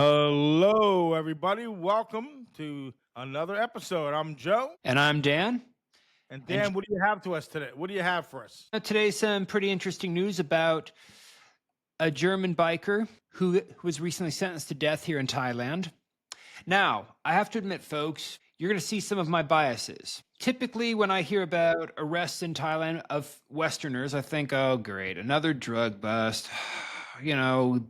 Hello, everybody. Welcome to another episode. I'm Joe. And I'm Dan. And And Dan, what do you have to us today? What do you have for us? today's some pretty interesting news about a German biker who was recently sentenced to death here in Thailand. Now, I have to admit, folks, you're going to see some of my biases. Typically, when I hear about arrests in Thailand of Westerners, I think, oh, great, another drug bust. you know,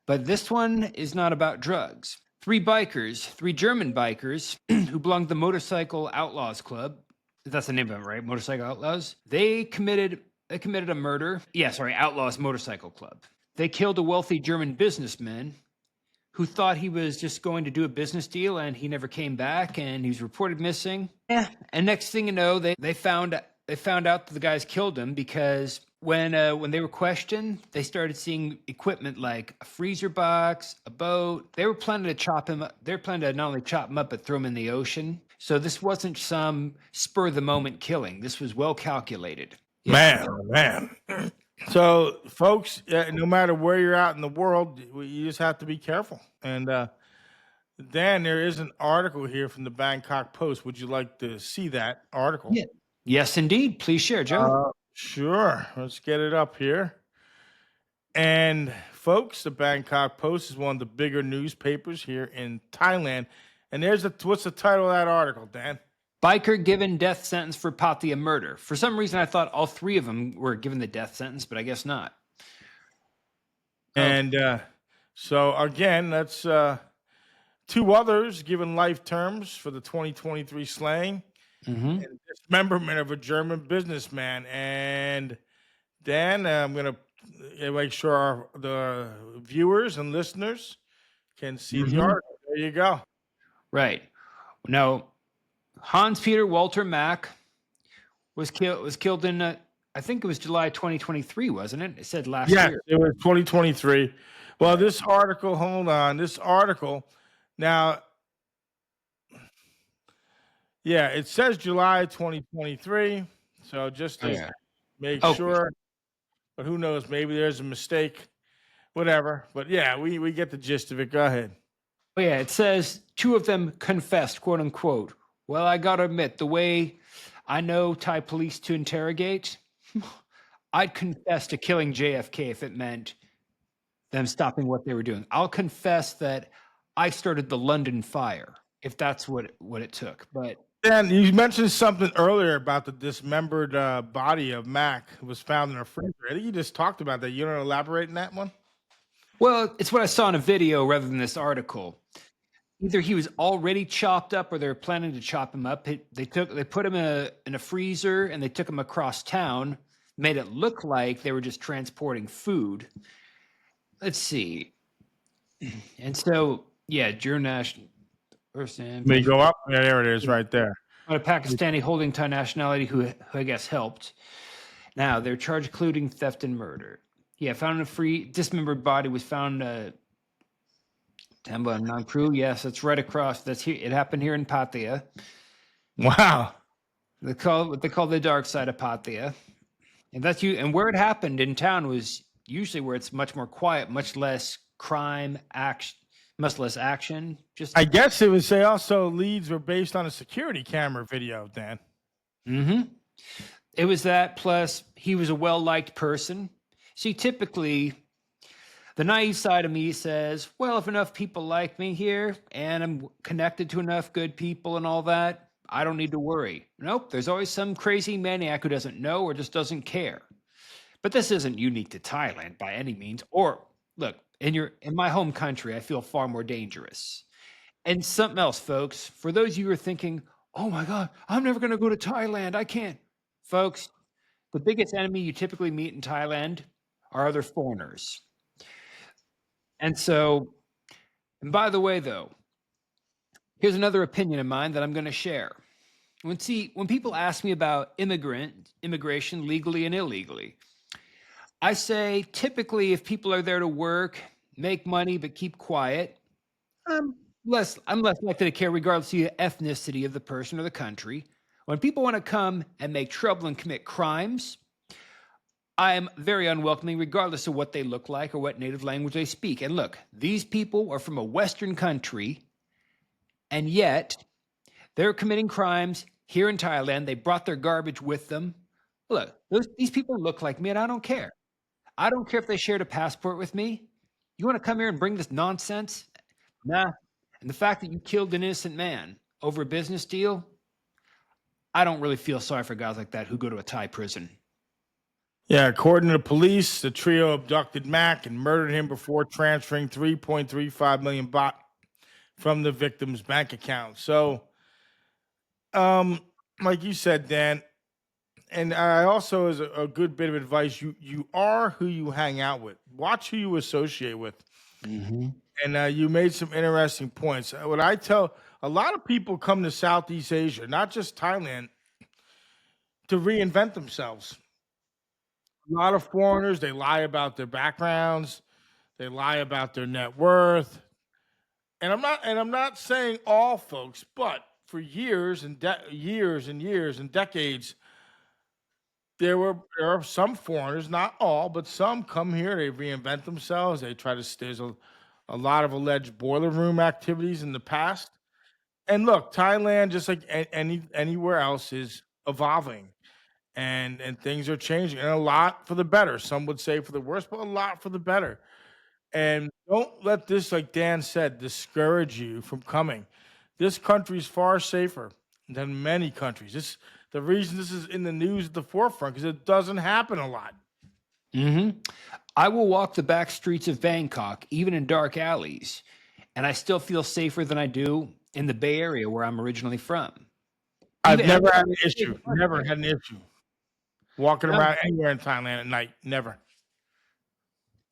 But this one is not about drugs. Three German bikers who belonged to the Motorcycle Outlaws Club. That's the name of it, right? Motorcycle Outlaws. They committed a murder. Yeah, sorry, Outlaws Motorcycle Club. They killed a wealthy German businessman who thought he was just going to do a business deal, and he never came back, and he was reported missing. Yeah, and next thing you know, they found out that the guys killed him because when they were questioned, they started seeing equipment like a freezer box, a boat. They were planning to chop him up. They were planning to not only chop him up but throw him in the ocean. So this wasn't some spur of the moment killing. This was well calculated. Man, oh, man. So, folks, no matter where you're at in the world, you just have to be careful. And Dan, there is an article here from the Bangkok Post. Would you like to see that article? Yeah. Yes, indeed. Please share, Joe. Sure. Let's get it up here. And folks, the Bangkok Post is one of the bigger newspapers here in Thailand. And what's the title of that article, Dan? Biker given death sentence for Pattaya murder. For some reason, I thought all three of them were given the death sentence, but I guess not. And so, again, that's two others given life terms for the 2023 slaying and dismemberment of a German businessman. And Dan, I'm going to make sure the viewers and listeners can see the article. There you go. Right. Now, Hans-Peter Walter Mack was killed in, I think it was July 2023, wasn't it? It said last year. It was 2023. Well, this article, hold on. This article, now, yeah, it says July 2023. So just to make sure, but who knows? Maybe there's a mistake, whatever. But yeah, we get the gist of it. Go ahead. Oh, yeah, it says two of them confessed, quote unquote. Well, I got to admit, the way I know Thai police to interrogate, I'd confess to killing JFK if it meant them stopping what they were doing. I'll confess that I started the London fire, if that's what it took. But Dan, you mentioned something earlier about the dismembered body of Mac who was found in a freezer. I think you just talked about that. You don't elaborate in that one? Well, it's what I saw in a video rather than this article. Either he was already chopped up or they were planning to chop him up. They put him in a freezer and they took him across town, made it look like they were just transporting food. Let's see. And so, yeah, Jurnash. May go up. Yeah, there it is, right there. A Pakistani holding Thai nationality who I guess helped. Now they're charged including theft and murder. Yeah, found a dismembered body was found. Tamba and Nagpur. Yes, that's right across. That's here. It happened here in Pattaya. Wow. What they call the dark side of Pattaya, and that's you. And where it happened in town was usually where it's much more quiet, much less crime, much less action. I guess it was. They also leads were based on a security camera video, Dan. It was that. Plus, he was a well-liked person. See, typically, the naive side of me says, well, if enough people like me here and I'm connected to enough good people and all that, I don't need to worry. Nope, there's always some crazy maniac who doesn't know or just doesn't care. But this isn't unique to Thailand by any means. Or, look, in my home country, I feel far more dangerous. And something else, folks, for those of you who are thinking, oh my God, I'm never going to go to Thailand. I can't. Folks, the biggest enemy you typically meet in Thailand are other foreigners. And so, and by the way, though, here's another opinion of mine that I'm going to share. When people ask me about immigration legally and illegally, I say typically if people are there to work, make money, but keep quiet, I'm less likely to care regardless of the ethnicity of the person or the country. When people want to come and make trouble and commit crimes, I am very unwelcoming, regardless of what they look like or what native language they speak. And look, these people are from a Western country, and yet they're committing crimes here in Thailand. They brought their garbage with them. Look, these people look like me, and I don't care. I don't care if they shared a passport with me. You want to come here and bring this nonsense? Nah. And the fact that you killed an innocent man over a business deal, I don't really feel sorry for guys like that who go to a Thai prison. Yeah, according to the police, the trio abducted Mac and murdered him before transferring 3.35 million baht from the victim's bank account. So, like you said, Dan, and I also, as a good bit of advice, you are who you hang out with. Watch who you associate with. Mm-hmm. And you made some interesting points. What I tell a lot of people come to Southeast Asia, not just Thailand, to reinvent themselves. A lot of foreigners, they lie about their backgrounds, they lie about their net worth. And I'm not saying all folks, but for years and years and years and decades, there are some foreigners, not all, but some come here, they reinvent themselves, they try to there's a lot of alleged boiler room activities in the past. And look, Thailand, just like anywhere else, is evolving, and things are changing, and a lot for the better. Some would say for the worse, but a lot for the better. And don't let this, like Dan said, discourage you from coming. This country is far safer than many countries. The reason this is in the news at the forefront because it doesn't happen a lot. Mm-hmm. I will walk the back streets of Bangkok, even in dark alleys, and I still feel safer than I do in the Bay Area where I'm originally from. I've never had an issue. Never had an issue walking No. around anywhere in Thailand at night. Never.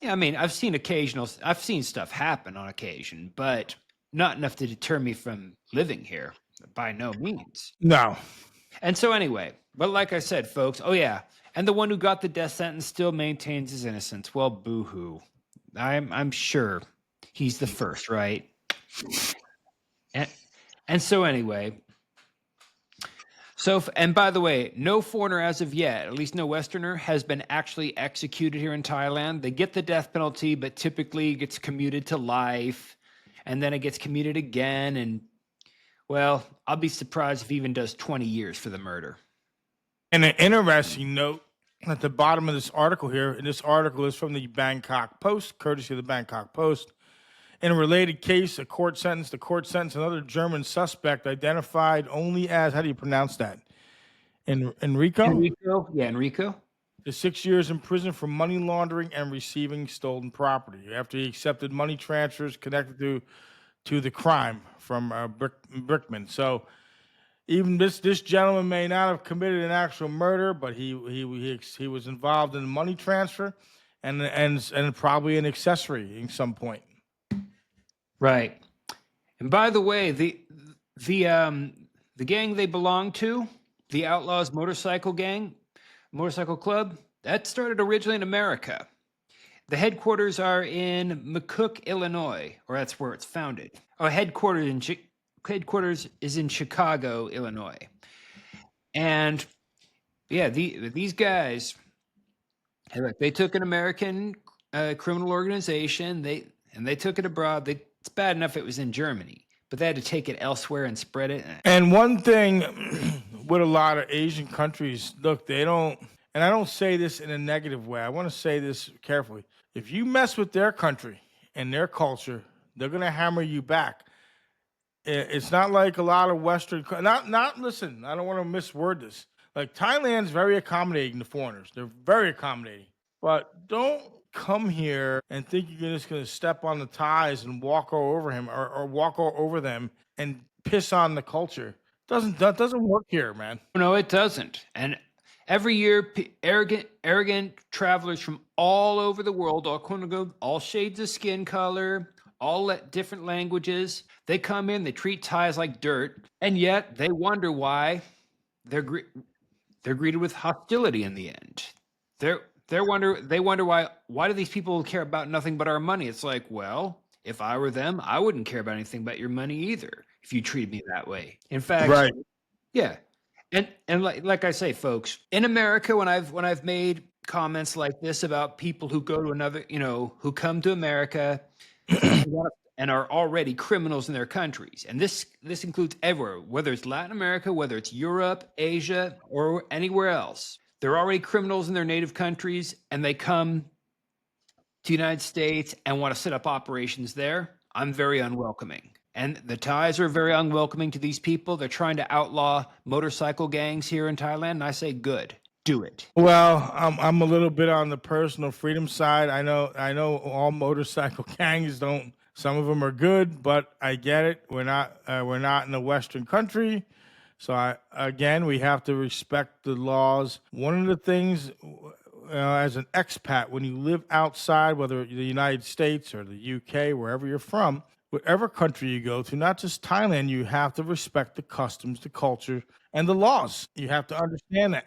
Yeah, I mean, I've seen stuff happen on occasion, but not enough to deter me from living here, by no means. No. And so anyway, but like I said, folks, oh yeah, and the one who got the death sentence still maintains his innocence. Well, boo-hoo. I'm sure he's the first, right? And so anyway, and by the way, no foreigner as of yet, at least no Westerner, has been actually executed here in Thailand. They get the death penalty, but typically it gets commuted to life, and then it gets commuted again. And well, I'll be surprised if he even does 20 years for the murder. And an interesting note at the bottom of this article here, and this article is from the Bangkok Post, courtesy of the Bangkok Post. In a related case, the court sentenced another German suspect identified only as, how do you pronounce that? Enrico? Enrico? Yeah, Enrico. To 6 years in prison for money laundering and receiving stolen property after he accepted money transfers connected to the crime from Brickman. So even this gentleman may not have committed an actual murder, but he was involved in the money transfer and probably an accessory in some point. Right. And by the way, the gang they belong to, the Outlaws Motorcycle Club, that started originally in America. The headquarters are in McCook, Illinois, or that's where it's founded. Oh, headquarters is in Chicago, Illinois. And yeah, these guys, they took an American criminal organization, they took it abroad. It's bad enough it was in Germany, but they had to take it elsewhere and spread it. And one thing with a lot of Asian countries, look, they don't, and I don't say this in a negative way. I want to say this carefully. If you mess with their country and their culture, they're going to hammer you back. It's not like a lot of Western, listen, I don't want to misword this. Like Thailand's very accommodating to foreigners. They're very accommodating. But don't come here and think you're just going to step on the Thais and walk all over him or walk all over them and piss on the culture. That doesn't work here, man. No, it doesn't. And every year, arrogant travelers from all over the world, all shades of skin color, all different languages, they come in, they treat Thais like dirt, and yet they wonder why they're greeted with hostility in the end. They wonder why do these people care about nothing but our money? It's like, well, if I were them, I wouldn't care about anything but your money either if you treated me that way. In fact, right. Yeah. And like I say, folks, in America, when I've made comments like this about people who go to another, who come to America and are already criminals in their countries. And this includes everywhere, whether it's Latin America, whether it's Europe, Asia, or anywhere else. They're already criminals in their native countries, and they come to the United States and want to set up operations there. I'm very unwelcoming. And the Thais are very unwelcoming to these people. They're trying to outlaw motorcycle gangs here in Thailand, and I say, good. Do it. Well, I'm a little bit on the personal freedom side. I know all motorcycle gangs don't. Some of them are good, but I get it. We're not in a Western country, so we have to respect the laws. One of the things, as an expat, when you live outside, whether the United States or the UK, wherever you're from, whatever country you go to, not just Thailand, you have to respect the customs, the culture, and the laws. You have to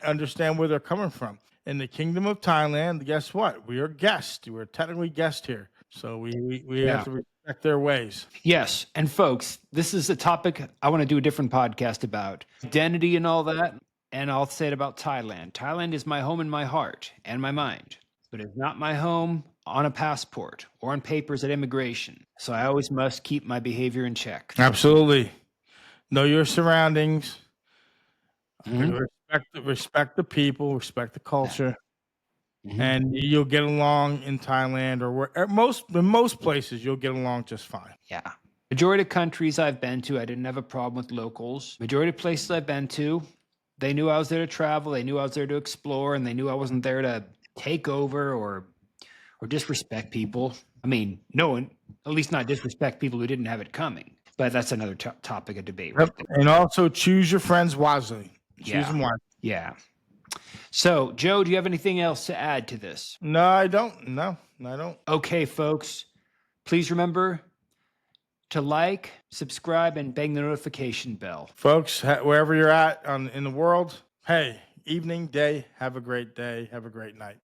understand where they're coming from. In the Kingdom of Thailand, guess what? We are guests. We're technically guests here. So we have to respect their ways. Yes. And folks, this is a topic I want to do a different podcast about. Identity and all that. And I'll say it about Thailand. Thailand is my home in my heart and my mind, but it's not my home on a passport or on papers at immigration. So I always must keep my behavior in check. Absolutely. Know your surroundings. Respect the people, respect the culture. And you'll get along in Thailand or in most places you'll get along just fine. Yeah. Majority of countries I've been to, I didn't have a problem with locals. Majority of places I've been to, they knew I was there to travel, they knew I was there to explore, and they knew I wasn't there to take over or disrespect people. I mean, no one, at least not disrespect people who didn't have it coming. But that's another topic of debate. Right? And also choose your friends wisely. Choose them wisely. Yeah. So, Joe, do you have anything else to add to this? No, I don't. No, I don't. Okay, folks, please remember to like, subscribe, and bang the notification bell. Folks, wherever you're at in the world, hey, evening, day, have a great day, have a great night.